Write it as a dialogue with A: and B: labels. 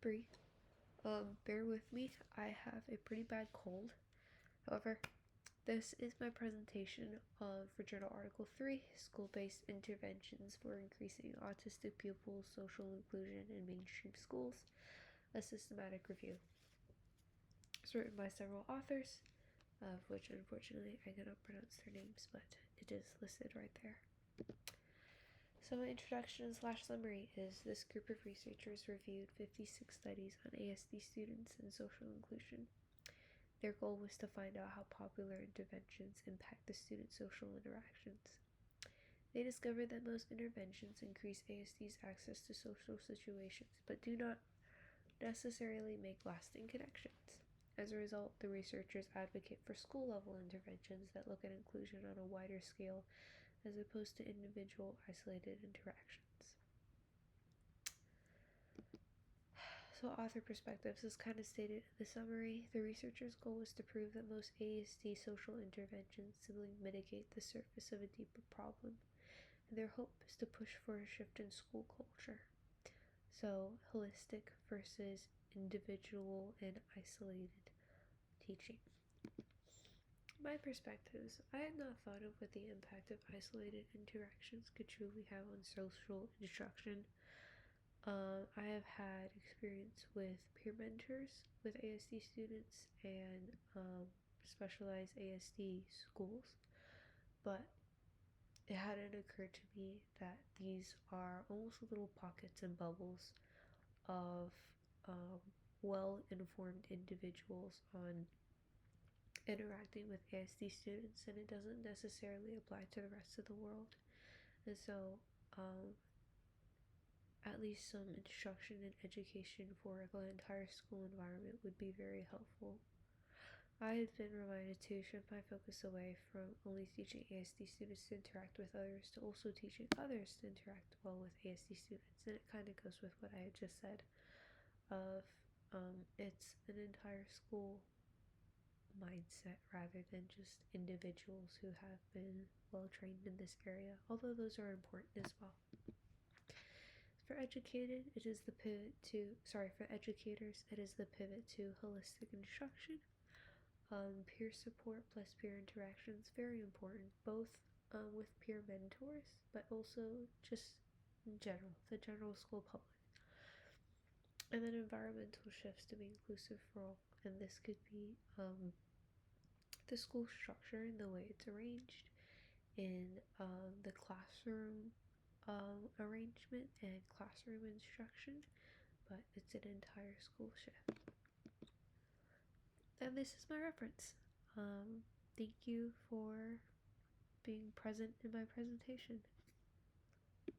A: Bree. Bear with me, I have a pretty bad cold. However, this is my presentation of for Journal Article 3, School-Based Interventions for Increasing Autistic Pupils' Social Inclusion in Mainstream Schools, a systematic review. It's written by several authors, of which unfortunately I cannot pronounce their names, but it is listed right there. So my introduction / summary is this group of researchers reviewed 56 studies on ASD students and social inclusion. Their goal was to find out how popular interventions impact the student social interactions. They discovered that most interventions increase ASD's access to social situations, but do not necessarily make lasting connections. As a result, the researchers advocate for school-level interventions that look at inclusion on a wider scale as opposed to individual isolated interactions. So author perspectives is kind of stated in the summary. The researchers' goal was to prove that most ASD social interventions simply mitigate the surface of a deeper problem, and their hope is to push for a shift in school culture. So holistic versus individual and isolated teaching. My perspectives, I had not thought of what the impact of isolated interactions could truly have on social instruction. I have had experience with peer mentors with ASD students and specialized ASD schools, but it hadn't occurred to me that these are almost little pockets and bubbles of well-informed individuals on interacting with ASD students, and it doesn't necessarily apply to the rest of the world. And so at least some instruction and education for the entire school environment would be very helpful. I had been reminded to shift my focus away from only teaching ASD students to interact with others to also teaching others to interact well with ASD students, and it kind of goes with what I had just said of it's an entire school mindset rather than just individuals who have been well trained in this area, although those are important as well. For educators, it is the pivot to holistic instruction. Peer support plus peer interactions, very important, both with peer mentors, but also just in general, the general school public. And then environmental shifts to be inclusive for all, and this could be the school structure and the way it's arranged in the classroom arrangement and classroom instruction, but it's an entire school shift. And this is my reference. Thank you for being present in my presentation,